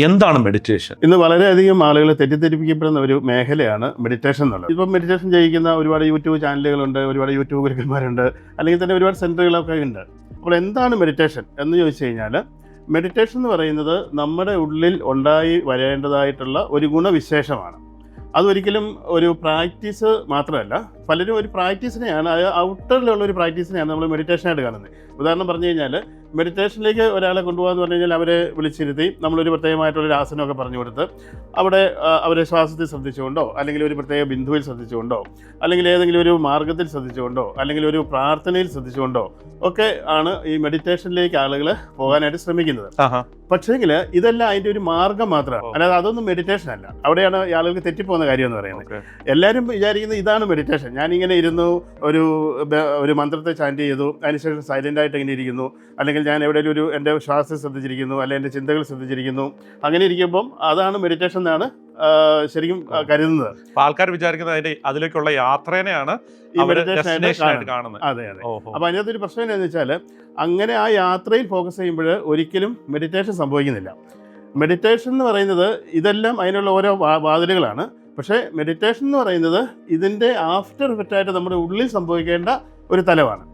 എന്താണ് മെഡിറ്റേഷൻ? ഇന്ന് വളരെയധികം ആളുകൾ തെറ്റിദ്ധരിപ്പിക്കപ്പെടുന്ന ഒരു മേഖലയാണ് മെഡിറ്റേഷൻ എന്നുള്ളത്. ഇപ്പം മെഡിറ്റേഷൻ ചെയ്യിക്കുന്ന ഒരുപാട് യൂട്യൂബ് ചാനലുകളുണ്ട്, ഒരുപാട് യൂട്യൂബ് ഗുരുക്കന്മാരുണ്ട്, അല്ലെങ്കിൽ തന്നെ ഒരുപാട് സെൻറ്ററുകളൊക്കെ ഉണ്ട്. അപ്പോൾ എന്താണ് മെഡിറ്റേഷൻ എന്ന് ചോദിച്ചു കഴിഞ്ഞാൽ, മെഡിറ്റേഷൻ എന്ന് പറയുന്നത് നമ്മുടെ ഉള്ളിൽ ഉണ്ടായി വരേണ്ടതായിട്ടുള്ള ഒരു ഗുണവിശേഷമാണ്. അതൊരിക്കലും ഒരു പ്രാക്ടീസ് മാത്രമല്ല, പലരും ഒരു പ്രാക്ടീസിനെയാണ്, ഔട്ടറിലുള്ള ഒരു പ്രാക്ടീസിനെയാണ് നമ്മൾ മെഡിറ്റേഷനായിട്ട് കാണുന്നത്. ഉദാഹരണം പറഞ്ഞു കഴിഞ്ഞാൽ, മെഡിറ്റേഷനിലേക്ക് ഒരാളെ കൊണ്ടുപോകാമെന്ന് പറഞ്ഞു കഴിഞ്ഞാൽ അവരെ വിളിച്ചിരുത്തി നമ്മളൊരു പ്രത്യേകമായിട്ടുള്ളൊരു ആസനമൊക്കെ പറഞ്ഞു കൊടുത്ത് അവിടെ അവരെ ശ്വാസത്തിൽ ശ്രദ്ധിച്ചുകൊണ്ടോ, അല്ലെങ്കിൽ ഒരു പ്രത്യേക ബിന്ദുവിൽ ശ്രദ്ധിച്ചുകൊണ്ടോ, അല്ലെങ്കിൽ ഏതെങ്കിലും ഒരു മാർഗത്തിൽ ശ്രദ്ധിച്ചുകൊണ്ടോ, അല്ലെങ്കിൽ ഒരു പ്രാർത്ഥനയിൽ ശ്രദ്ധിച്ചുകൊണ്ടോ ഒക്കെ ആണ് ഈ മെഡിറ്റേഷനിലേക്ക് ആളുകൾ പോകാനായിട്ട് ശ്രമിക്കുന്നത്. പക്ഷേങ്കിൽ ഇതെല്ലാം അതിൻ്റെ ഒരു മാർഗം മാത്രമാണ്, അല്ലാതെ അതൊന്നും മെഡിറ്റേഷൻ അല്ല. അവിടെയാണ് ആളുകൾക്ക് തെറ്റിപ്പോകുന്ന കാര്യം എന്ന് പറയുന്നത്. എല്ലാവരും വിചാരിക്കുന്നത് ഇതാണ് മെഡിറ്റേഷൻ. ഞാനിങ്ങനെ ഇരുന്നു, ഒരു മന്ത്രത്തെ ചാൻറ്റ് ചെയ്തു, അതിനുശേഷം സൈലൻ്റായിട്ട് ഇങ്ങനെ ഇരിക്കുന്നു, അല്ലെങ്കിൽ ഞാൻ എവിടെയെങ്കിലും എൻ്റെ ശ്വാസം ശ്രദ്ധിച്ചിരിക്കുന്നു, അല്ലെങ്കിൽ എൻ്റെ ചിന്തകൾ ശ്രദ്ധിച്ചിരിക്കുന്നു. അങ്ങനെ ഇരിക്കുമ്പം അതാണ് മെഡിറ്റേഷൻ എന്നാണ് ശരിക്കും കരുതുന്നത്. ആൾക്കാർ വിചാരിക്കുന്നത് അതിലേക്കുള്ള യാത്രേനെയാണ് ഈ മെഡിറ്റേഷനായിട്ട് കാണുന്നത്. അതെ. അപ്പോൾ അതിനകത്തൊരു പ്രശ്നം എന്താണെന്ന് വെച്ചാൽ, അങ്ങനെ ആ യാത്രയിൽ ഫോക്കസ് ചെയ്യുമ്പോൾ ഒരിക്കലും മെഡിറ്റേഷൻ സംഭവിക്കുന്നില്ല. മെഡിറ്റേഷൻ എന്ന് പറയുന്നത് ഇതെല്ലാം അതിനുള്ള ഓരോ വാതിലുകളാണ്. പക്ഷേ മെഡിറ്റേഷൻ എന്ന് പറയുന്നത് ഇതിൻ്റെ ആഫ്റ്റർ ഇഫക്റ്റായിട്ട് നമ്മുടെ ഉള്ളിൽ സംഭവിക്കേണ്ട ഒരു തലമാണ്.